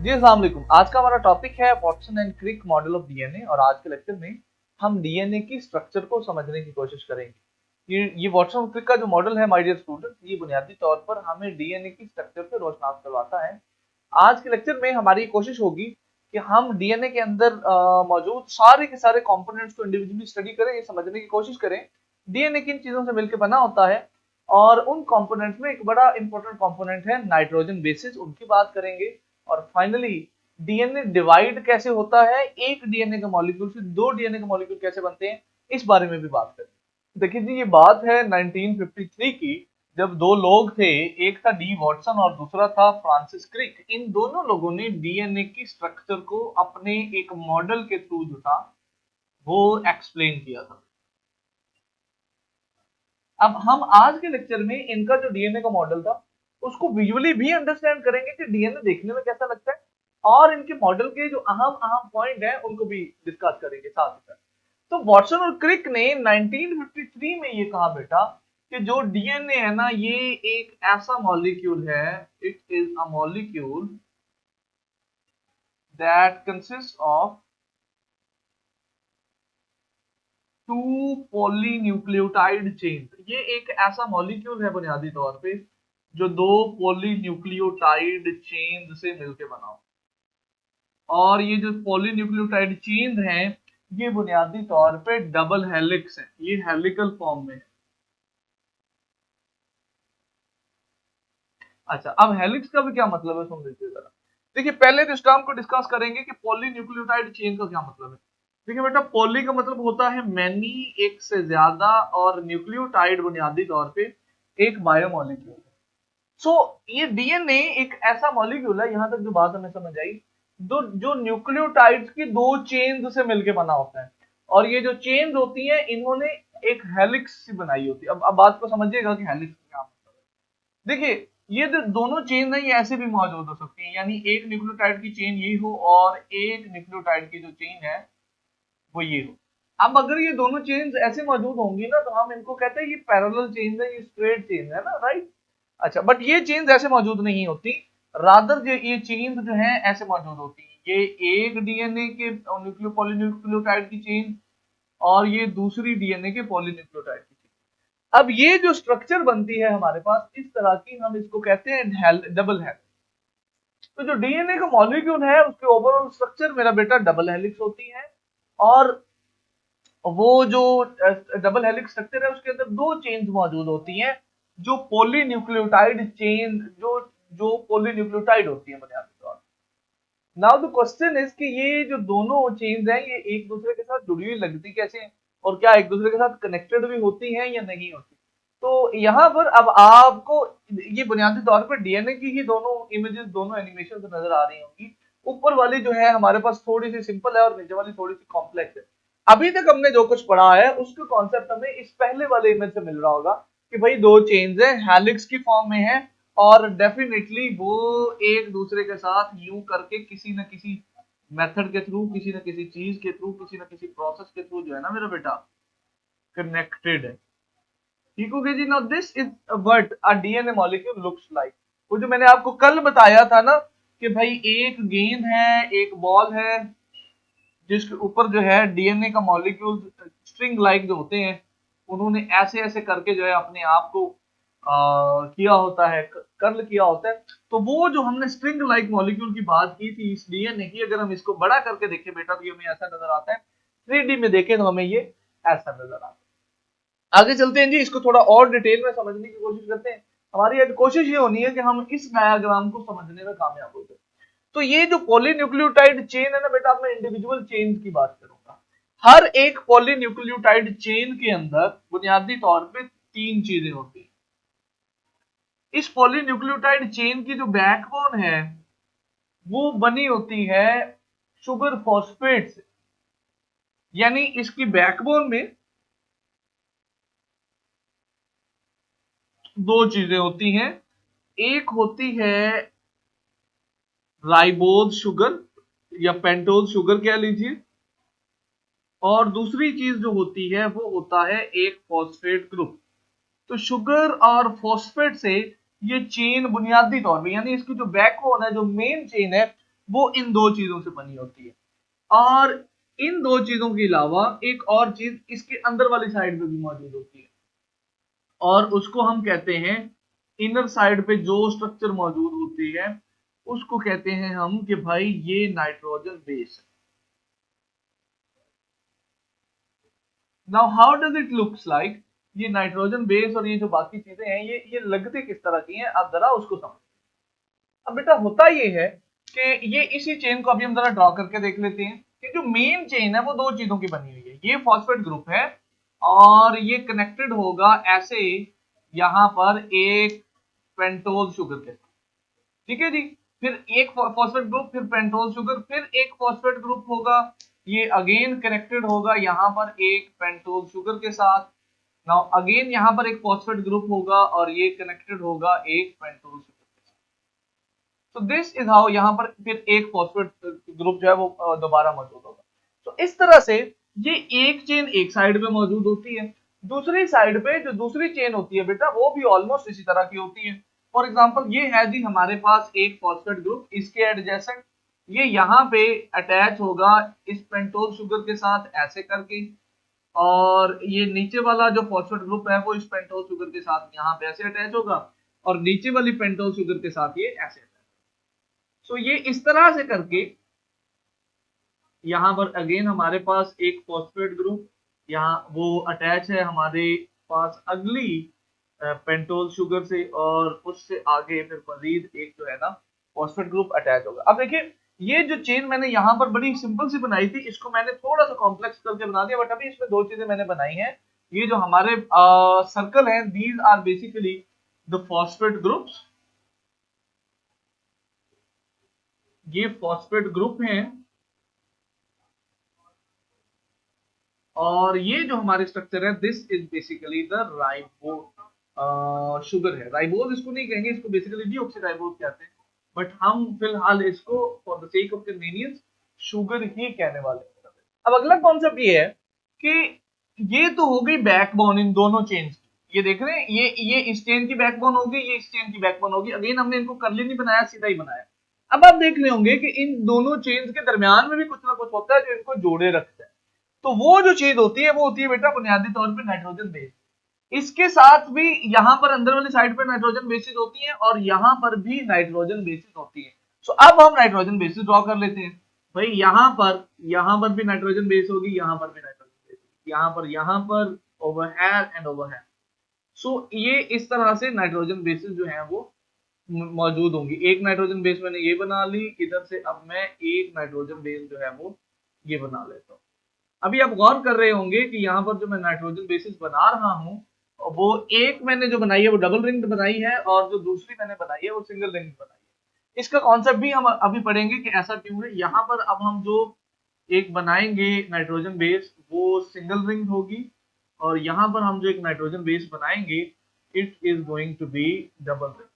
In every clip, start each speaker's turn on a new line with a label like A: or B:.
A: जी अस्सलाम वालेकुम। आज का हमारा टॉपिक है Watson and Crick model of DNA और आज के लेक्चर में हम डीएनए की स्ट्रक्चर को समझने की कोशिश करेंगे। ये वाटसन और क्रिक का जो मॉडल है माय डियर स्टूडेंट्स, ये बुनियादी तौर पर हमें डीएनए की स्ट्रक्चर से रोशनास करवाता है। आज के लेक्चर में हमारी कोशिश होगी कि हम डीएनए के अंदर मौजूद सारे के सारे कंपोनेंट्स को इंडिविजुअली स्टडी करें, ये समझने की कोशिश करें डीएनए किन चीजों से मिलकर बना होता है। और उन कंपोनेंट्स में एक बड़ा इंपॉर्टेंट कंपोनेंट है नाइट्रोजन बेसिस, उनकी बात करेंगे। और फाइनली डीएनए डिवाइड कैसे होता है, एक डीएनए का मॉलिक्यूल से दो डीएनए के मॉलिक्यूल कैसे बनते हैं, इस बारे में भी बात करेंगे। देखिए जी, ये बात है 1953 की, जब दो लोग थे, एक था डी वॉटसन और दूसरा था फ्रांसिस क्रिक। इन दोनों लोगों ने डीएनए की स्ट्रक्चर को अपने एक मॉडल के थ्रू जो था वो एक्सप्लेन किया था। अब हम आज के लेक्चर में इनका जो डीएनए का मॉडल था उसको विजुअली भी अंडरस्टैंड करेंगे कि डीएनए देखने में कैसा लगता है, और इनके मॉडल के जो अहम अहम पॉइंट हैं उनको भी डिस्कस करेंगे साथ ही साथ। तो वॉटसन और क्रिक ने 1953 में ये कहा बेटा कि जो डीएनए है ना, ये एक ऐसा मॉलिक्यूल है, it is a molecule that consist of two polynucleotide chain. ये एक ऐसा मॉलिक्यूल है बुनियादी तौर पे जो दो पॉलीन्यूक्लियोटाइड चेन से मिलकर बना हो। और ये जो पॉलीन्यूक्लियोटाइड चेन हैं, ये बुनियादी तौर पे डबल हेलिक्स है, ये हेलिकल फॉर्म में है। अच्छा, अब हेलिक्स का भी क्या मतलब है सुन लीजिए जरा। देखिए, पहले तो इस टर्म को डिस्कस करेंगे कि पॉलीन्यूक्लियोटाइड चेन का क्या मतलब है। देखिए बेटा, पॉली का मतलब होता है मैनी, एक से ज्यादा, और न्यूक्लियोटाइड बुनियादी तौर पे एक बायोमॉलिक्यूल। सो ये डीएनए एक ऐसा मॉलिक्यूल है, यहां तक जो बात हमें समझ आई, दो जो न्यूक्लियोटाइड्स की दो चेन से मिलकर बना होता है। और ये जो चेन होती हैं, इन्होंने एक हेलिक्स सी बनाई होती है। अब बात को समझिएगा कि हेलिक्स क्या मतलब है। देखिए, ये जो दोनों चेन है ये ऐसे भी मौजूद हो सकती है, यानी एक न्यूक्लियोटाइड की चेन ये हो और एक न्यूक्लियोटाइड की जो चेन है वो ये हो। अब अगर ये दोनों चेन्स ऐसे मौजूद होंगी ना, तो हम इनको कहते हैं ये पैरेलल चेन्स है, ये स्ट्रेट चेन है ना, राइट। अच्छा, बट ये चेन्स ऐसे मौजूद नहीं होती, रादर ये चेन्स जो हैं ऐसे मौजूद होती हैं। ये एक डीएनए के न्यूक्लियो पॉलीन्यूक्लियोटाइड की चेन और ये दूसरी डीएनए के पॉलीन्यूक्लियोटाइड की चेन। अब ये जो स्ट्रक्चर बनती है हमारे पास इस तरह की, हम इसको कहते हैं डबल हेलिक्स। तो जो डीएनए का मॉलिक्यूल है उसके ओवरऑल स्ट्रक्चर मेरा बेटा डबल हेलिक्स होती है। और वो जो डबल हेलिक्स स्ट्रक्चर है उसके अंदर दो चेन्स मौजूद होती हैं, जो पॉलीन्यूक्लियोटाइड चेन जो जो पॉलीन्यूक्लियोटाइड होती है बुनियादी तौर पर। नाउ द क्वेश्चन इज कि ये जो दोनों चेन्स हैं ये एक दूसरे के साथ जुड़ी हुई लगती कैसे हैं, और क्या एक दूसरे के साथ कनेक्टेड भी होती हैं या नहीं होती। तो यहाँ पर अब आपको ये बुनियादी तौर पर डीएनए की ही दोनों इमेजेस, दोनों एनिमेशन नजर आ रही होंगी। ऊपर वाली जो है हमारे पास थोड़ी सी सिंपल है और नीचे वाली थोड़ी सी कॉम्प्लेक्स है। अभी तक हमने जो कुछ पढ़ा है उसका कॉन्सेप्ट हमें इस पहले वाले इमेज से मिल रहा होगा कि भाई दो चेन्स है, हेलिक्स की फॉर्म में है, और डेफिनेटली वो एक दूसरे के साथ यूं करके किसी न किसी मेथड के थ्रू, किसी न किसी चीज के थ्रू, किसी न किसी प्रोसेस के थ्रू जो है ना मेरा बेटा, कनेक्टेड है। ठीक हो गया जी। Now this is what a DNA molecule looks like. वो जो मैंने आपको कल बताया था ना कि भाई एक गेंद है, एक बॉल है, जिसके ऊपर जो है डीएनए का मॉलिक्यूल स्ट्रिंग लाइक जो होते हैं, उन्होंने ऐसे ऐसे करके जो है अपने आप को किया होता है, कर्ल किया होता है। तो वो जो हमने स्ट्रिंग लाइक मॉलिक्यूल की बात की थी इस डीएनए की, अगर हम इसको बड़ा करके देखें बेटा तो ये हमें ऐसा नजर आता है। 3D में देखें तो हमें ये ऐसा नजर आता है। आगे चलते हैं जी, इसको थोड़ा और डिटेल में समझने की कोशिश करते हैं। हमारी आज कोशिश ये होनी है कि हम इस डायग्राम को समझने में कामयाब हो जाए। तो ये जो पॉलीन्यूक्लियोटाइड चेन है ना बेटा, अब मैं इंडिविजुअल चेन की बात करूंगा। हर एक पॉलीन्यूक्लियोटाइड चेन के अंदर बुनियादी तौर पे तीन चीजें होती हैं। इस पॉलीन्यूक्लियोटाइड चेन की जो बैकबोन है वो बनी होती है शुगर फॉस्फेट से। यानी इसकी बैकबोन में दो चीजें होती हैं, एक होती है राइबोज शुगर या पेंटोज शुगर कह लीजिए, और दूसरी चीज जो होती है वो होता है एक फॉस्फेट ग्रुप। तो शुगर और फॉस्फेट से ये चेन बुनियादी तौर पे, यानी इसकी जो बैकबोन है, जो मेन चेन है, वो इन दो चीजों से बनी होती है। और इन दो चीजों के अलावा एक और चीज इसके अंदर वाली साइड पे भी मौजूद होती है, और उसको हम कहते हैं, इनर साइड पे जो स्ट्रक्चर मौजूद होती है उसको कहते हैं हम कि भाई ये नाइट्रोजन बेस है। Now how does it looks like, ये नाइट्रोजन बेस और ये जो बाकी चीजें हैं ये लगते किस तरह की हैं, आप जरा उसको समझ। अब बेटा होता ये है कि ये इसी चेन को अभी हम जरा ड्रॉ करके देख लेते हैं कि जो मेन चेन है वो दो चीजों की बनी हुई है। ये फॉस्फेट ग्रुप है और ये कनेक्टेड होगा ऐसे यहां पर एक पेंटोज शुगर के साथ, ठीक है जी। फिर एक फॉस्फेट ग्रुप, फिर पेंटोज शुगर, फिर एक फॉस्फेट ग्रुप होगा, ये अगेन कनेक्टेड होगा यहां पर एक पेंटोज शुगर के साथ। नाउ अगेन यहां पर एक फॉस्फेट ग्रुप होगा और ये कनेक्टेड होगा एक पेंटोज शुगर के साथ। तो दिस इज हाउ यहां पर फिर एक फॉस्फेट ग्रुप जो है वो दोबारा मौजूद होगा। तो इस तरह से ये एक चेन एक साइड पे मौजूद होती है, दूसरी साइड पे जो दूसरी चेन होती है बेटा वो भी ऑलमोस्ट इसी तरह की होती है। फॉर एग्जांपल ये है जी हमारे पास एक फॉस्फेट ग्रुप, इसके एडजेसेंट ये यहाँ पे अटैच होगा इस पेंटोज शुगर के साथ ऐसे करके, और ये नीचे वाला जो फॉस्फेट ग्रुप है वो इस पेंटोज शुगर के साथ यहाँ पे ऐसे अटैच होगा, और नीचे वाली पेंटोज शुगर के साथ ये ऐसे अटैच। सो ये इस तरह से करके यहाँ पर अगेन हमारे पास एक फॉस्फेट ग्रुप यहाँ वो अटैच है हमारे पास अगली पेंटोज शुगर से, और उससे आगे फिर मजीद एक जो है ना फॉस्फेट ग्रुप अटैच होगा। अब देखिए ये जो चेन मैंने यहाँ पर बड़ी सिंपल सी बनाई थी, इसको मैंने थोड़ा सा कॉम्प्लेक्स करके बना दिया, बट अभी इसमें दो चीजें मैंने बनाई हैं। ये जो हमारे सर्कल है, these are basically the phosphate groups, ये फॉस्फेट ग्रुप हैं, और ये जो हमारे स्ट्रक्चर है this is basically the ribo sugar है। राइबोज इसको नहीं कहेंगे, इसको बेसिकली डीऑक्सीराइबोज कहते हैं, बट हम फिलहाल इसको for the sake of convenience sugar ही कहने वाले हैं। अब अगला कॉन्सेप्ट ये है कि ये तो हो गई बैकबोन इन दोनों चेन्स की, ये देख रहे हैं ये इस चेन की बैकबोन होगी, ये इस चेन की बैकबोन होगी। अगेन हमने इनको कर्ली नहीं बनाया, सीधा ही बनाया। अब आप देख रहे होंगे कि इन दोनों चेन्स के दरमियान में भी कुछ ना कुछ होता है जो इनको जोड़े रखता है। तो वो जो चीज होती है वो होती है बेटा बुनियादी तौर पे नाइट्रोजन बेस। इसके साथ भी यहाँ पर अंदर वाली साइड पे नाइट्रोजन बेसिस होती हैं और यहाँ पर भी नाइट्रोजन बेसिस होती है। सो अब हम नाइट्रोजन बेसिस ड्रॉ कर लेते हैं। भाई यहाँ पर भी नाइट्रोजन बेस होगी, यहाँ पर भी नाइट्रोजन बेस होगी, यहाँ पर over here and over here. So ये इस तरह से नाइट्रोजन बेसिस जो है वो मौजूद होंगी। एक नाइट्रोजन बेस मैंने ये बना ली इधर से, अब मैं एक नाइट्रोजन बेस जो है वो ये बना लेता हूँ। अभी आप गौर कर रहे होंगे कि यहाँ पर जो मैं नाइट्रोजन बेसिस बना रहा हूँ वो एक मैंने जो बनाई है वो डबल रिंग बनाई है, और जो दूसरी मैंने बनाई है वो सिंगल रिंग बनाई है। इसका कॉन्सेप्ट भी हम अभी पढ़ेंगे कि ऐसा क्यों है। यहाँ पर अब हम जो एक बनाएंगे नाइट्रोजन बेस वो सिंगल रिंग होगी, और यहाँ पर हम जो एक नाइट्रोजन बेस बनाएंगे it is going to be double ring.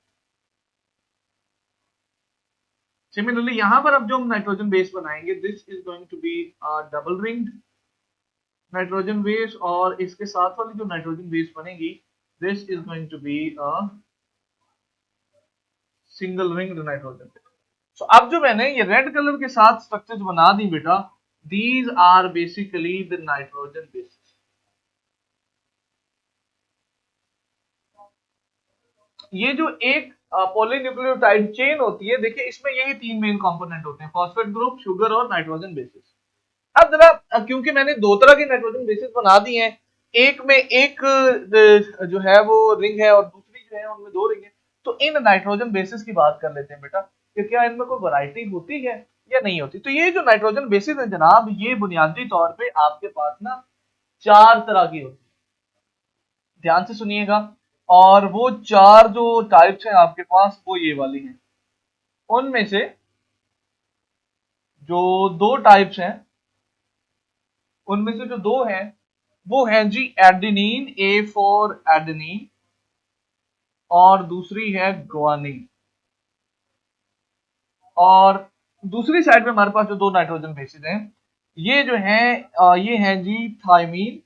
A: Similarly यहाँ पर अब जो हम नाइट्रोजन बेस बनाएंगे this is going to be double ringed nitrogen base, और इसके साथ वाली जो नाइट्रोजन बेस बनेगी this is going to be a single ringed nitrogen base. So अब जो मैंने ये रेड कलर के साथ स्ट्रक्चर्स बना दी बेटा, these are basically the nitrogen bases. ये जो एक पॉलीन्यूक्लियोटाइड चेन होती है, देखिए इसमें यही तीन मेन कंपोनेंट होते हैं, फॉस्फेट ग्रुप, शुगर और नाइट्रोजन बेसिस। अब जरा क्योंकि मैंने दो तरह के नाइट्रोजन बेसिस बना दिए हैं, एक में एक जो है वो रिंग है और दूसरी जो है उनमें दो रिंग है, तो इन नाइट्रोजन बेसिस की बात कर लेते हैं बेटा कि क्या इनमें कोई वैरायटी होती है या नहीं होती। तो ये जो नाइट्रोजन बेसिस है जनाब, ये बुनियादी तौर पे आपके पास ना चार तरह की होती है, ध्यान से सुनिएगा। और वो चार जो टाइप्स हैं आपके पास वो ये वाली हैं। उनमें से जो दो टाइप्स हैं, उनमें से जो दो हैं वो है जी एडेनिन, ए फॉर एडेनिन, और दूसरी है ग्वानिन। और दूसरी साइड में हमारे पास जो दो नाइट्रोजन बेसिस हैं ये जो हैं ये हैं जी थायमीन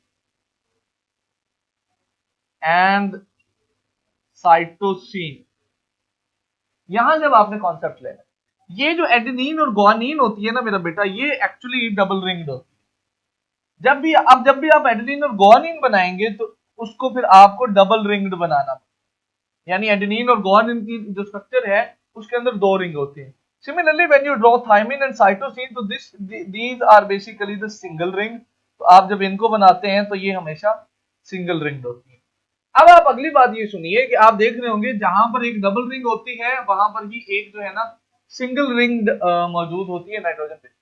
A: एंड साइटोसिन। यहां जब आपने कॉन्सेप्ट लेना, ये जो एडेनिन और ग्वानिन होती है ना मेरा बेटा, ये एक्चुअली डबल रिंग्ड होती है। जब भी आप एडेनिन और ग्वानिन बनाएंगे तो उसको फिर आपको डबल रिंग्ड बनाना, यानी एडेनिन और ग्वानिन की जो स्ट्रक्चर है उसके अंदर दो रिंग होती है। Similarly when you draw thymine and cytosine, तो these are basically the single ring. तो आप जब इनको बनाते हैं तो ये हमेशा सिंगल रिंग होती है। अब आप अगली बात ये सुनिए कि आप देख रहे होंगे जहां पर एक डबल रिंग होती है वहां पर ही एक जो है ना सिंगल रिंग मौजूद होती है नाइट्रोजन बेस।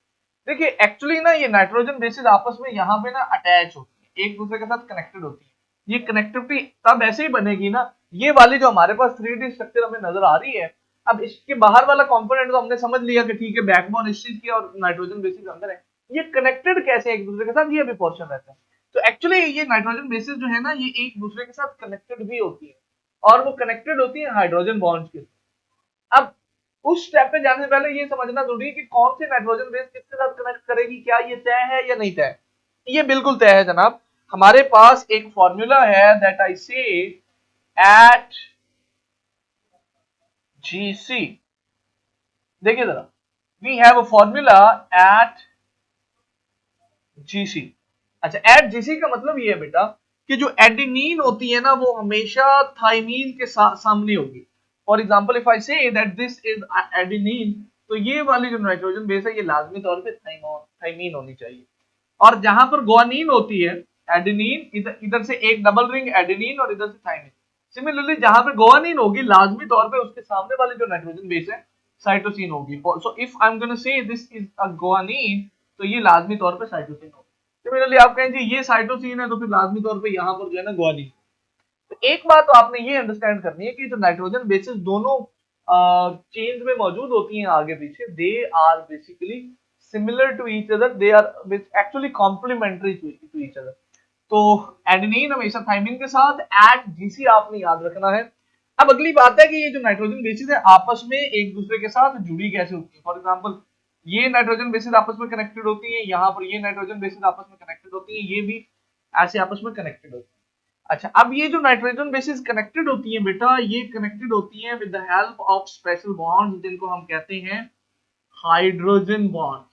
A: देखिए एक्चुअली ना ये नाइट्रोजन बेसिस आपस में यहाँ पे ना अटैच होती है, एक दूसरे के साथ कनेक्टेड होती है। ये कनेक्टिविटी तब ऐसे ही बनेगी ना, ये वाली जो हमारे पास 3D स्ट्रक्चर हमें नजर आ रही है, अब इसके बाहर वाला कंपोनेंट तो हमने समझ लिया कि ठीक है बैकबोन इस चीज की और नाइट्रोजन बेसिस अंदर है, ये कनेक्टेड कैसे है एक दूसरे के साथ, ये भी पोर्शन रहता है। तो एक्चुअली ये नाइट्रोजन बेसिस जो है ना ये एक दूसरे के साथ कनेक्टेड भी होती है, और वो कनेक्टेड होती है हाइड्रोजन बॉन्ड्स के। अब उस स्टेप पे जाने से पहले ये समझना जरूरी है कि कौन सी नाइट्रोजन बेस किसके साथ कनेक्ट करेगी, क्या ये तय है या नहीं तय। ये बिल्कुल तय है जनाब। हमारे पास एक फॉर्मूला है दैट आई से एट जीसी। देखिए जरा, we have a formula AT GC. अच्छा, एट जीसी का मतलब ये है बेटा कि जो एडेनिन होती है ना वो हमेशा थाइमीन के सामने होगी। For example if I say that this is adenine, तो ये वाली जो नाइट्रोजन बेस है ये लाजमी तौर पे थाइमीन होनी चाहिए। और जहां पर ग्वानिन होती है, एडेनिन, इधर इधर से एक डबल रिंग एडेनिन और इधर से थाइमिन। सिमिलरली जहां पर ग्वानिन होगी लाजमी तौर पे उसके सामने वाली जो नाइट्रोजन बेस है साइटोसिन होगी। So if I am gonna say this is a guanine, तो ये लाजमी तौर पे साइटोसिन होगी। सिमिलरली आप कहें जी ये साइटोसिन है, तो फिर लाजमी तौर पे यहाँ पर जो है ना ग्वानिन। तो एक बात तो आपने ये अंडरस्टैंड करनी है कि जो नाइट्रोजन बेसिस दोनों चेन्स में मौजूद होती हैं आगे पीछे, they are basically similar to each other, they are actually complementary to each other. तो एडेनिन हमेशा थाइमिन के साथ एट जीसी आपने याद रखना है। अब अगली बात है कि ये जो नाइट्रोजन बेसिस है आपस में एक दूसरे के साथ जुड़ी कैसे होती है। फॉर एग्जांपल ये नाइट्रोजन बेसिस आपस में कनेक्टेड होती है, यहाँ पर ये नाइट्रोजन बेसिस आपस में कनेक्टेड होती है, ये भी ऐसे आपस में कनेक्टेड होती है। अच्छा, अब ये जो नाइट्रोजन बेसिस कनेक्टेड होती है बेटा, ये कनेक्टेड होती है with the help of special bonds जिनको हम कहते हैं हाइड्रोजन बॉन्ड।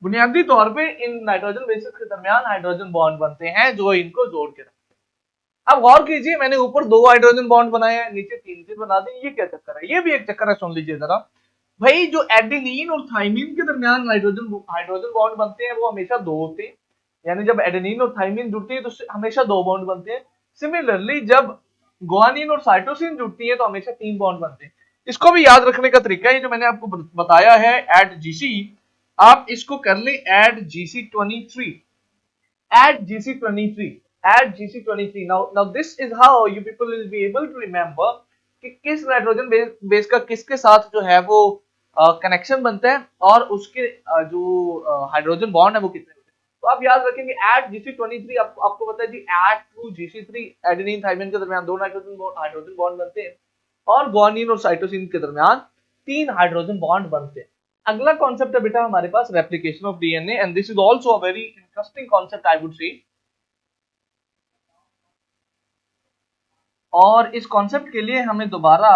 A: बुनियादी तौर पे इन नाइट्रोजन बेसिस के दरमियान हाइड्रोजन बॉन्ड बनते हैं जो इनको जोड़ के रखते हैं। अब गौर कीजिए, मैंने ऊपर दो हाइड्रोजन बॉन्ड बनाए हैं, नीचे तीन तीन बना दिए, ये क्या चक्कर है? ये भी एक चक्कर है, सुन लीजिए जरा। भाई जो एडेनिन और थाइमिन के दरमियान हाइड्रोजन हाइड्रोजन बॉन्ड बनते हैं वो हमेशा दो होते हैं, यानी जब एडेनिन और थाइमिन जुड़ती है तो हमेशा दो बॉन्ड बनते हैं। सिमिलरली जब ग्वानिन और साइटोसिन जुड़ती है तो हमेशा तीन बॉन्ड बनते हैं। इसको भी याद रखने का तरीका है जो मैंने आपको बताया है एट जीसी, आप इसको कर ले AT GC23, AT GC23, AT GC23। Now this is how you people will be able to remember कि किस नाइट्रोजन बेस का किसके साथ जो है वो कनेक्शन बनता है और उसके जो हाइड्रोजन बॉन्ड है वो कितने होते हैं। तो आप याद रखेंगे एट GC23, आपको पता है G eight two GC3 adenine thymine के दरमियान दो हाइड्रोजन बॉन्ड बनते हैं, और ग्वानिन और साइटोसिन के दरमियान तीन हाइड्रोजन बॉन्ड बनते हैं। अगला कॉन्सेप्ट है बेटा हमारे पास replication of DNA, and this is also a very interesting concept I would say. और इस कॉन्सेप्ट के लिए हमें दोबारा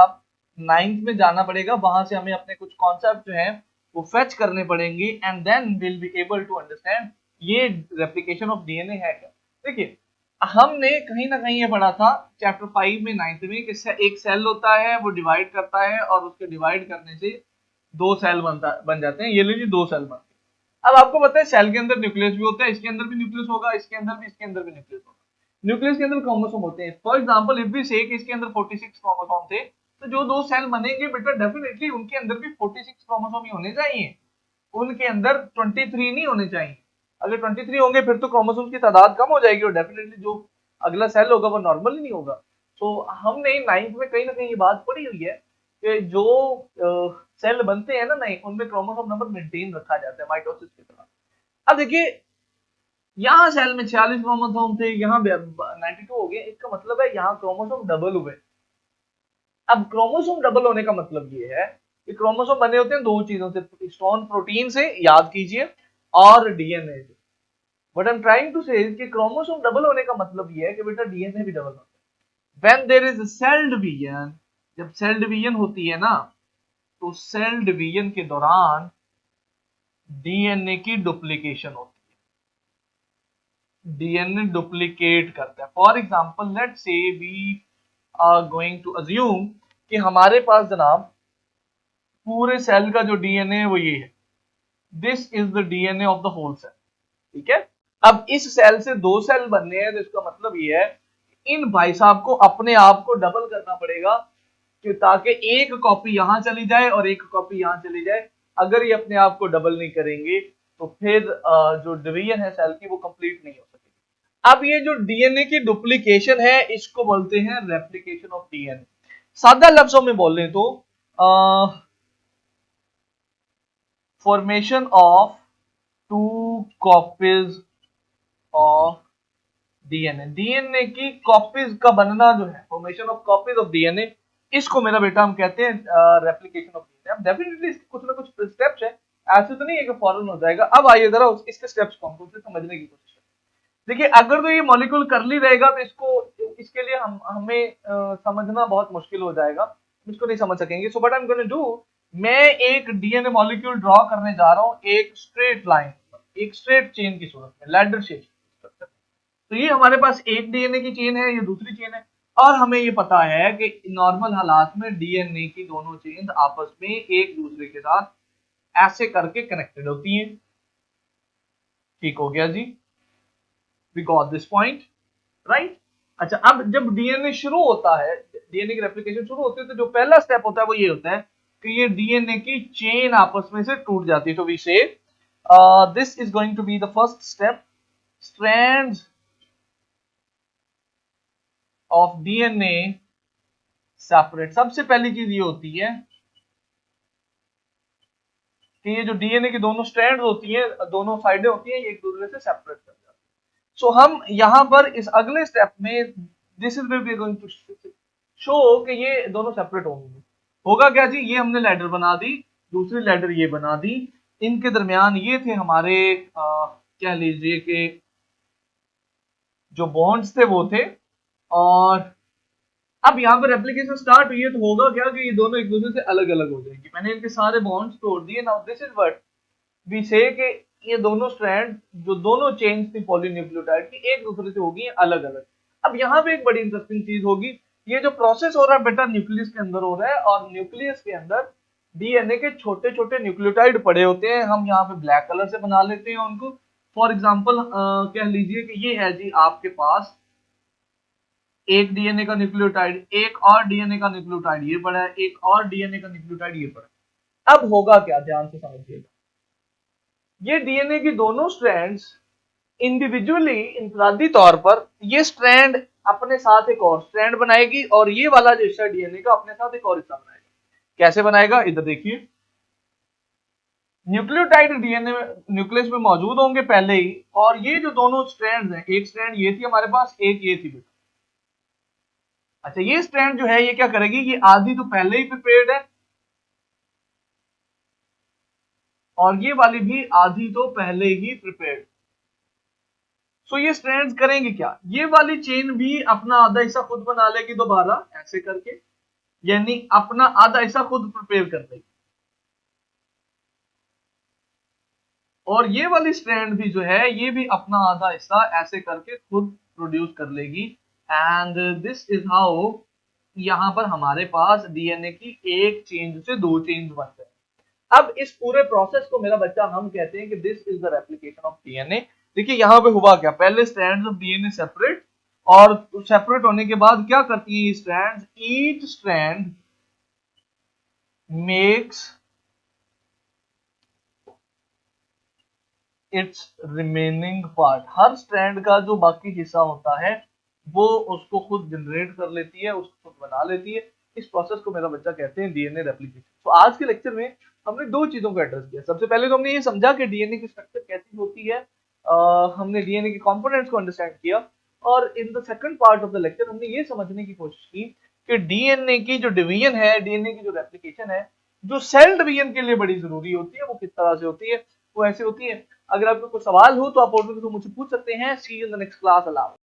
A: 9th में जाना पड़ेगा, वहां से हमें अपने कुछ कॉन्सेप्ट जो हैं वो फेच करने पड़ेंगे, and then will be able to understand ये रेप्लिकेशन ऑफ डीएनए है क्या। देखिए, हमने कहीं ना कहीं ये पढ़ा था चैप्टर 5 में 9th में कि एक सेल होता है, वो डिवाइड करता है और उसके डिवाइड करने से दो सेल बन जाते हैं। ये लीजिए दो सेल बनते हैं। अब आपको पता है सेल के अंदर न्यूक्लियस भी होता है, इसके अंदर भी न्यूक्लियस होगा, इसके अंदर भी, इसके अंदर भी न्यूक्लियस होगा। न्यूक्लियस के अंदर क्रोमोसोम होते हैं। For example if we say कि इसके अंदर 46 क्रोमोसोम थे, तो जो दो सेल बनेंगे बेटा डेफिनेटली उनके अंदर भी 46 क्रोमोसोम ही होने चाहिए, उनके अंदर 23 नहीं होने चाहिए। अगर 23 होंगे फिर तो क्रोमोसोम की तादाद कम हो जाएगी और डेफिनेटली जो अगला सेल होगा वो नॉर्मल ही नहीं होगा। तो हमने 9th में कहीं ना कहीं ये बात पढ़ी हुई है कि जो सेल बनते हैं ना नहीं, उनमें क्रोमोसोम नंबर मेंटेन रखा जाता है माइटोसिस की तरह। अब देखिए, यहाँ सेल में 46 क्रोमोसोम थे, यहाँ 92 हो गए, इसका मतलब है यहाँ क्रोमोसोम डबल हुए। अब क्रोमोसोम डबल होने का मतलब ये है कि क्रोमोसोम बने होते हैं दो चीजों से, हिस्टोन प्रोटीन से, याद कीजिए, और डीएनए से। What I am trying to say कि क्रोमोसोम डबल होने का मतलब ये है कि बेटा डीएनए भी डबल होता है। When there is a cell division, जब सेल डिवीजन होती है ना, तो सेल डिवीजन के दौरान डीएनए की डुप्लीकेशन होती है, डीएनए डुप्लीकेट करता है। For example let's say we are going to assume कि हमारे पास जनाब पूरे सेल का जो डीएनए है वो ये है, this is the DNA of the whole cell, ठीक है। अब इस सेल से दो सेल बनने हैं, तो इसका मतलब ये है इन भाई साहब को अपने आप को डबल करना पड़ेगा कि ताकि एक कॉपी यहां चली जाए और एक कॉपी यहां चली जाए। अगर ये अपने आप को डबल नहीं करेंगे तो फिर जो डिवीजन है सेल की वो कंप्लीट नहीं हो सकेगी। अब ये जो डीएनए की डुप्लीकेशन है इसको बोलते हैं रेप्लिकेशन ऑफ डीएनए। सादा लफ्जों में बोलें तो formation of two copies of DNA, DNA की कॉपीज का बनना जो है, formation of copies of DNA, इसको मेरा बेटा हम कहते हैं रेप्लिकेशन ऑफ डीएनए। अब डेफिनेटली इसके कुछ ना कुछ स्टेप्स है, ऐसे तो नहीं है कि फौरन हो जाएगा। अब आइए जरा इसके स्टेप्स कौन कौन से समझने की कोशिश करें। देखिए अगर तो ये मॉलिक्यूल करली रहेगा तो इसके लिए हमें समझना बहुत मुश्किल हो जाएगा, इसको नहीं समझ सकेंगे। So what I am gonna do, मैं एक डीएनए मॉलिक्यूल ड्रॉ करने जा रहा हूं एक स्ट्रेट लाइन, एक स्ट्रेट चेन की सूरत में, लैडर शेप। तो ये हमारे पास एक डीएनए की चेन है, ये दूसरी चेन है, और हमें ये पता है कि नॉर्मल हालात में डीएनए की दोनों चेन आपस में एक दूसरे के साथ ऐसे करके कनेक्टेड होती हैं। ठीक हो गया जी, we got this point, right. अच्छा, अब जब डीएनए शुरू होता है, डीएनए की रेप्लिकेशन शुरू होती है, तो जो पहला स्टेप होता है वो ये होता है कि ये डीएनए की चेन आपस में से टूट जाती है। तो we say this is going to be the first step, strands of DNA separate. सबसे पहली चीज ये होती है कि ये जो डीएनए की दोनों स्ट्रैंड होती हैं, दोनों साइडें होती हैं, ये एक दूसरे से सेपरेट कर जाती है। सो हम यहां पर इस अगले स्टेप में this is where we are going to show कि ये दोनों सेपरेट होंगे। होगा क्या जी, ये हमने लैडर बना दी, दूसरी लैडर ये बना दी, इनके दरमियान ये थे हमारे कह लीजिए कि जो बॉन्ड्स थे वो थे। और अब यहाँ पर एप्लीकेशन स्टार्ट हुई है तो होगा क्या कि ये दोनों एक दूसरे से अलग अलग हो जाएंगे। मैंने इनके सारे बॉन्ड्स तोड़ दिए। Now this is what we say कि ये दोनों स्ट्रैंड जो दोनों चेन्स थी पॉलीन्यूक्लियोटाइड की एक दूसरे से होगी अलग अलग। अब यहाँ पे एक बड़ी इंटरेस्टिंग चीज होगी, ये जो प्रोसेस हो रहा है बेटा न्यूक्लियस के अंदर हो रहा है, और न्यूक्लियस के अंदर डीएनए के छोटे छोटे न्यूक्लियोटाइड पड़े होते हैं। हम यहाँ पे ब्लैक कलर से बना लेते हैं उनको। फॉर एग्जाम्पल कह लीजिए कि ये है जी आपके पास एक डीएनए का न्यूक्लियोटाइड, एक और डीएनए का न्यूक्लियोटाइड ये पड़ा है, एक और डीएनए का न्यूक्लियोटाइड ये पड़ा है। अब होगा क्या, ध्यान से समझिएगा, ये डीएनए की दोनों स्ट्रैंड्स इंडिविजुअली इंफरादी तौर पर ये स्ट्रैंड अपने साथ एक और स्ट्रैंड बनाएगी, और ये वाला जो हिस्सा डीएनए का अपने साथ एक और हिस्सा बनाएगा। कैसे बनाएगा, इधर देखिए, न्यूक्लियोटाइड डीएनए न्यूक्लियस में मौजूद होंगे पहले ही, और ये जो दोनों स्ट्रैंड्स हैं, एक स्ट्रैंड ये थी हमारे पास, एक ये थी बेटा। अच्छा, ये स्ट्रैंड जो है ये क्या करेगी, ये आधी तो पहले ही प्रिपेयर्ड है और ये वाली भी आधी तो पहले ही प्रिपेयर्ड। सो ये स्ट्रैंड्स करेंगे क्या, ये वाली चेन भी अपना आधा हिस्सा खुद बना लेगी दोबारा ऐसे करके, यानी अपना आधा हिस्सा खुद प्रिपेयर कर लेगी, और ये वाली स्ट्रैंड भी जो है ये भी अपना आधा हिस्सा ऐसे करके खुद प्रोड्यूस कर लेगी। एंड दिस इज हाउ यहां पर हमारे पास डीएनए की एक चेंज से दो चेंज बनते हैं। अब इस पूरे प्रोसेस को मेरा बच्चा हम कहते हैं कि this is the replication of DNA. देखिए यहां पे हुआ क्या, पहले स्ट्रैंड्स ऑफ डीएनए सेपरेट, और सेपरेट होने के बाद क्या करती है ये strands, each strand makes it's remaining part. Her strand का जो बाकी हिस्सा होता है वो उसको खुद जनरेट कर लेती है, उसको खुद बना लेती है। इस प्रोसेस को मेरा बच्चा कहते हैं डीएनए रेप्लिकेशन। तो आज के लेक्चर में हमने दो चीजों को एड्रेस किया। सबसे पहले तो हमने ये समझा कि डीएनए की स्ट्रक्चर कैसी होती है, हमने डीएनए के कंपोनेंट्स को अंडरस्टैंड किया, और in the second part of the lecture हमने ये समझने की कोशिश की कि डीएनए की जो डिवीजन है, डीएनए की जो रेप्लिकेशन है, जो सेल डिवीजन के लिए बड़ी जरूरी होती है, वो किस तरह से होती है। वो ऐसे होती है। अगर आपको कोई सवाल हो तो आप मुझसे पूछ सकते हैं। See you in the next class. Allah.